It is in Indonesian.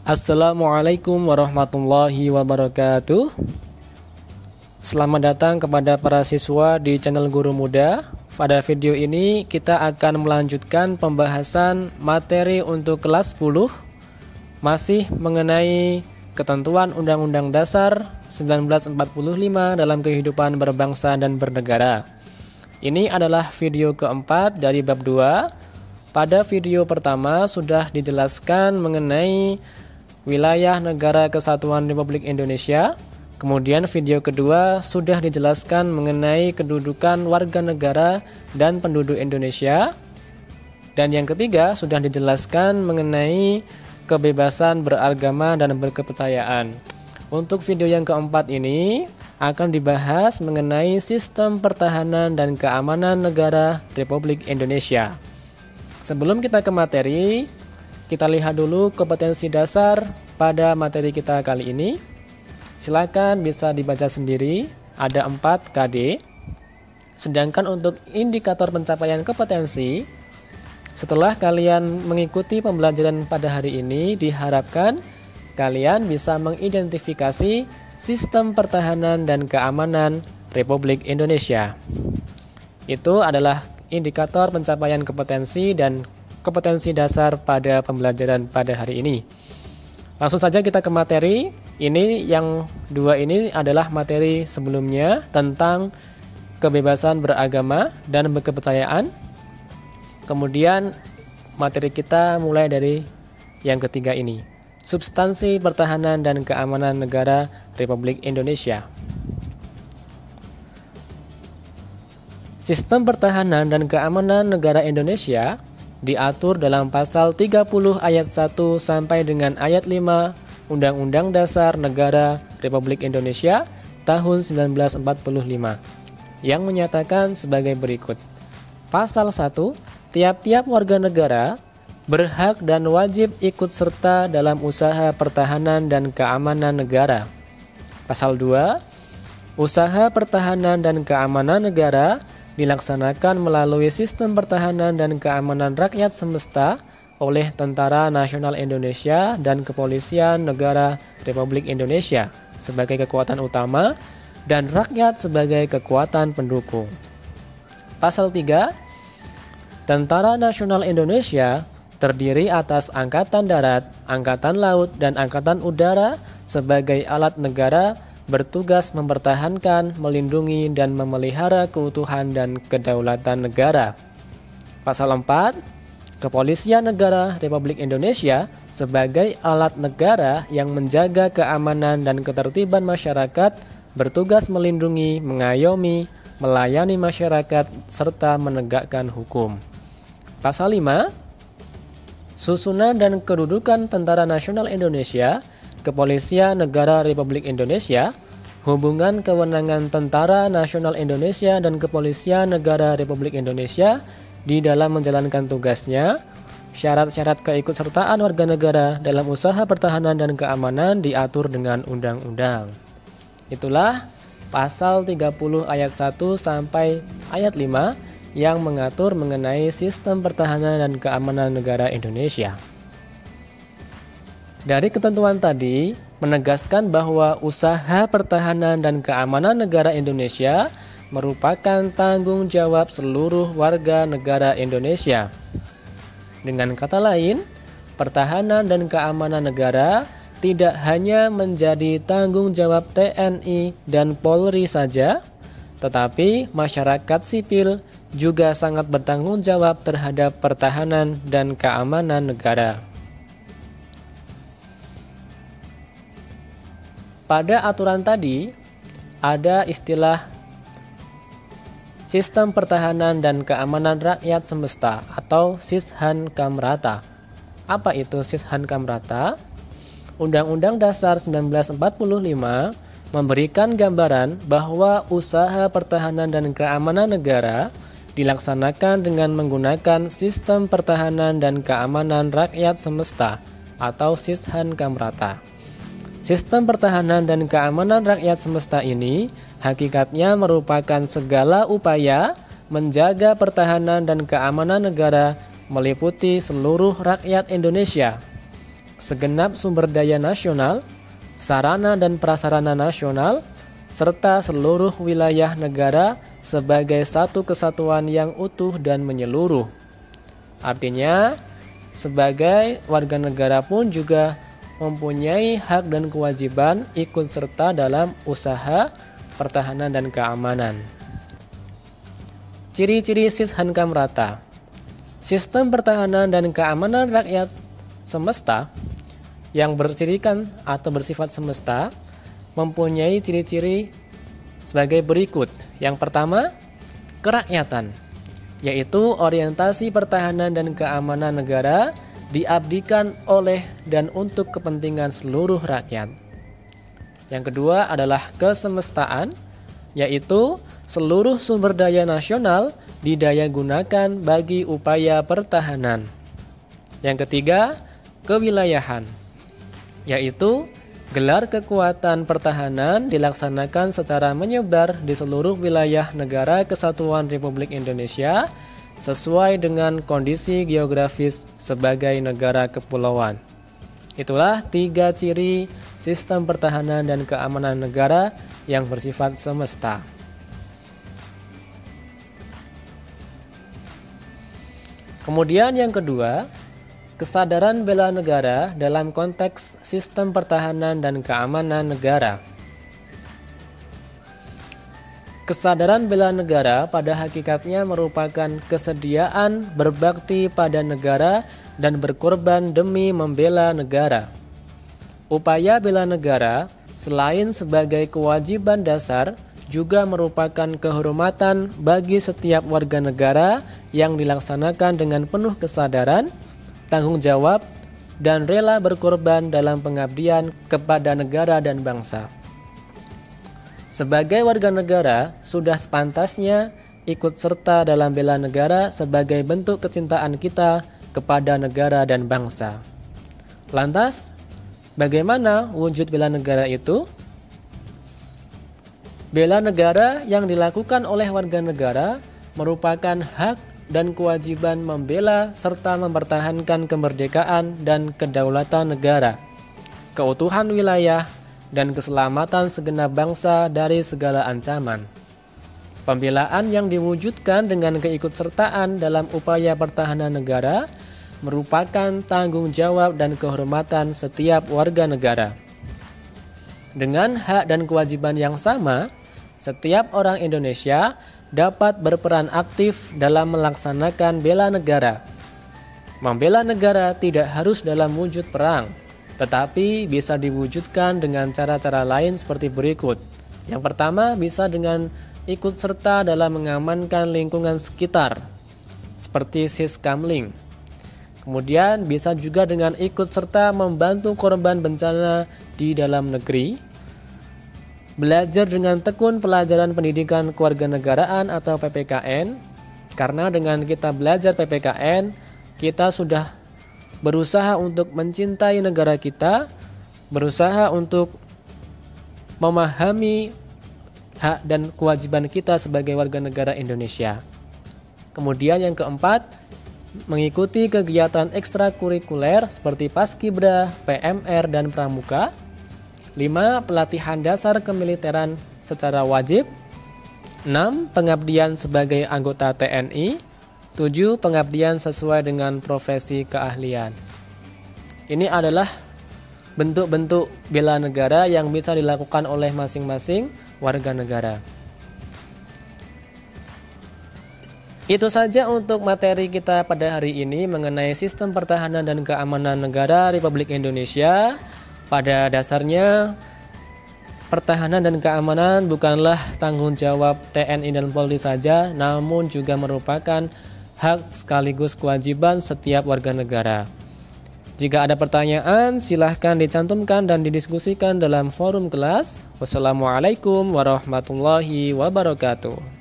Assalamualaikum warahmatullahi wabarakatuh. Selamat datang kepada para siswa di channel Guru Muda. Pada video ini kita akan melanjutkan pembahasan materi untuk kelas 10, masih mengenai ketentuan Undang-Undang Dasar 1945 dalam kehidupan berbangsa dan bernegara. Ini adalah video keempat dari bab 2. Pada video pertama sudah dijelaskan mengenai wilayah Negara Kesatuan Republik Indonesia. Kemudian video kedua sudah dijelaskan mengenai kedudukan warga negara dan penduduk Indonesia. Dan yang ketiga sudah dijelaskan mengenai kebebasan beragama dan berkepercayaan. Untuk video yang keempat ini akan dibahas mengenai sistem pertahanan dan keamanan negara Republik Indonesia. Sebelum kita ke materi, kita lihat dulu kompetensi dasar pada materi kita kali ini. Silakan bisa dibaca sendiri, ada 4 KD. Sedangkan untuk indikator pencapaian kompetensi, setelah kalian mengikuti pembelajaran pada hari ini, diharapkan kalian bisa mengidentifikasi sistem pertahanan dan keamanan Republik Indonesia. Itu adalah indikator pencapaian kompetensi dan kompetensi dasar pada pembelajaran pada hari ini. Langsung saja kita ke materi. Ini yang 2 ini adalah materi sebelumnya tentang kebebasan beragama dan berkepercayaan. Kemudian materi kita mulai dari yang ketiga ini, substansi pertahanan dan keamanan negara Republik Indonesia. Sistem pertahanan dan keamanan negara Indonesia diatur dalam pasal 30 ayat 1 sampai dengan ayat 5 Undang-Undang Dasar Negara Republik Indonesia tahun 1945 yang menyatakan sebagai berikut. Pasal 1, tiap-tiap warga negara berhak dan wajib ikut serta dalam usaha pertahanan dan keamanan negara. Pasal 2, usaha pertahanan dan keamanan negara dilaksanakan melalui sistem pertahanan dan keamanan rakyat semesta oleh Tentara Nasional Indonesia dan Kepolisian Negara Republik Indonesia sebagai kekuatan utama dan rakyat sebagai kekuatan pendukung. Pasal 3, Tentara Nasional Indonesia terdiri atas Angkatan Darat, Angkatan Laut, dan Angkatan Udara sebagai alat negara bertugas mempertahankan, melindungi, dan memelihara keutuhan dan kedaulatan negara. Pasal 4, Kepolisian Negara Republik Indonesia sebagai alat negara yang menjaga keamanan dan ketertiban masyarakat, bertugas melindungi, mengayomi, melayani masyarakat, serta menegakkan hukum. Pasal 5, susunan dan kedudukan Tentara Nasional Indonesia, Kepolisian Negara Republik Indonesia, hubungan kewenangan Tentara Nasional Indonesia dan Kepolisian Negara Republik Indonesia di dalam menjalankan tugasnya, syarat-syarat keikutsertaan warga negara dalam usaha pertahanan dan keamanan diatur dengan undang-undang. Itulah pasal 30 ayat 1 sampai ayat 5 yang mengatur mengenai sistem pertahanan dan keamanan negara Indonesia. Dari ketentuan tadi, menegaskan bahwa usaha pertahanan dan keamanan negara Indonesia merupakan tanggung jawab seluruh warga negara Indonesia. Dengan kata lain, pertahanan dan keamanan negara tidak hanya menjadi tanggung jawab TNI dan Polri saja, tetapi masyarakat sipil juga sangat bertanggung jawab terhadap pertahanan dan keamanan negara. Pada aturan tadi, ada istilah Sistem Pertahanan dan Keamanan Rakyat Semesta atau Sishan Kamrata. Apa itu Sishan Kamrata? Undang-Undang Dasar 1945 memberikan gambaran bahwa usaha pertahanan dan keamanan negara dilaksanakan dengan menggunakan Sistem Pertahanan dan Keamanan Rakyat Semesta atau Sishan Kamrata. Sistem pertahanan dan keamanan rakyat semesta ini hakikatnya merupakan segala upaya menjaga pertahanan dan keamanan negara meliputi seluruh rakyat Indonesia segenap sumber daya nasional, sarana dan prasarana nasional, serta seluruh wilayah negara sebagai satu kesatuan yang utuh dan menyeluruh. Artinya, sebagai warga negara pun juga mempunyai hak dan kewajiban ikut serta dalam usaha pertahanan dan keamanan. Ciri-ciri Sishankam Rata. Sistem pertahanan dan keamanan rakyat semesta yang bercirikan atau bersifat semesta mempunyai ciri-ciri sebagai berikut. Yang pertama, kerakyatan, yaitu orientasi pertahanan dan keamanan negara diabdikan oleh dan untuk kepentingan seluruh rakyat. Yang kedua adalah kesemestaan, yaitu seluruh sumber daya nasional didaya gunakan bagi upaya pertahanan. Yang ketiga, kewilayahan, yaitu gelar kekuatan pertahanan dilaksanakan secara menyebar di seluruh wilayah negara kesatuan Republik Indonesia sesuai dengan kondisi geografis sebagai negara kepulauan. Itulah 3 ciri sistem pertahanan dan keamanan negara yang bersifat semesta. Kemudian yang kedua, kesadaran bela negara dalam konteks sistem pertahanan dan keamanan negara. Kesadaran bela negara pada hakikatnya merupakan kesediaan berbakti pada negara dan berkorban demi membela negara. Upaya bela negara selain sebagai kewajiban dasar juga merupakan kehormatan bagi setiap warga negara yang dilaksanakan dengan penuh kesadaran, tanggung jawab, dan rela berkorban dalam pengabdian kepada negara dan bangsa. Sebagai warga negara, sudah sepantasnya ikut serta dalam bela negara sebagai bentuk kecintaan kita kepada negara dan bangsa. Lantas, bagaimana wujud bela negara itu? Bela negara yang dilakukan oleh warga negara merupakan hak dan kewajiban membela serta mempertahankan kemerdekaan dan kedaulatan negara, keutuhan wilayah, dan keselamatan segenap bangsa dari segala ancaman. Pembelaan yang diwujudkan dengan keikutsertaan dalam upaya pertahanan negara merupakan tanggung jawab dan kehormatan setiap warga negara. Dengan hak dan kewajiban yang sama, setiap orang Indonesia dapat berperan aktif dalam melaksanakan bela negara. Membela negara tidak harus dalam wujud perang, tetapi bisa diwujudkan dengan cara-cara lain seperti berikut. Yang pertama, bisa dengan ikut serta dalam mengamankan lingkungan sekitar, seperti Siskamling. Kemudian bisa juga dengan ikut serta membantu korban bencana di dalam negeri. Belajar dengan tekun pelajaran pendidikan kewarganegaraan atau PPKN, karena dengan kita belajar PPKN, kita sudah berusaha untuk mencintai negara kita, berusaha untuk memahami hak dan kewajiban kita sebagai warga negara Indonesia. Kemudian yang keempat, mengikuti kegiatan ekstrakurikuler seperti Paskibra, PMR, dan Pramuka. 5. Pelatihan dasar kemiliteran secara wajib. 6. Pengabdian sebagai anggota TNI. 7. Pengabdian sesuai dengan profesi keahlian. Ini adalah bentuk-bentuk bela negara yang bisa dilakukan oleh masing-masing warga negara. Itu saja untuk materi kita pada hari ini mengenai sistem pertahanan dan keamanan negara Republik Indonesia. Pada dasarnya, pertahanan dan keamanan bukanlah tanggung jawab TNI dan Polri saja, namun juga merupakan hak sekaligus kewajiban setiap warga negara. Jika ada pertanyaan, silahkan dicantumkan dan didiskusikan dalam forum kelas. Wassalamualaikum warahmatullahi wabarakatuh.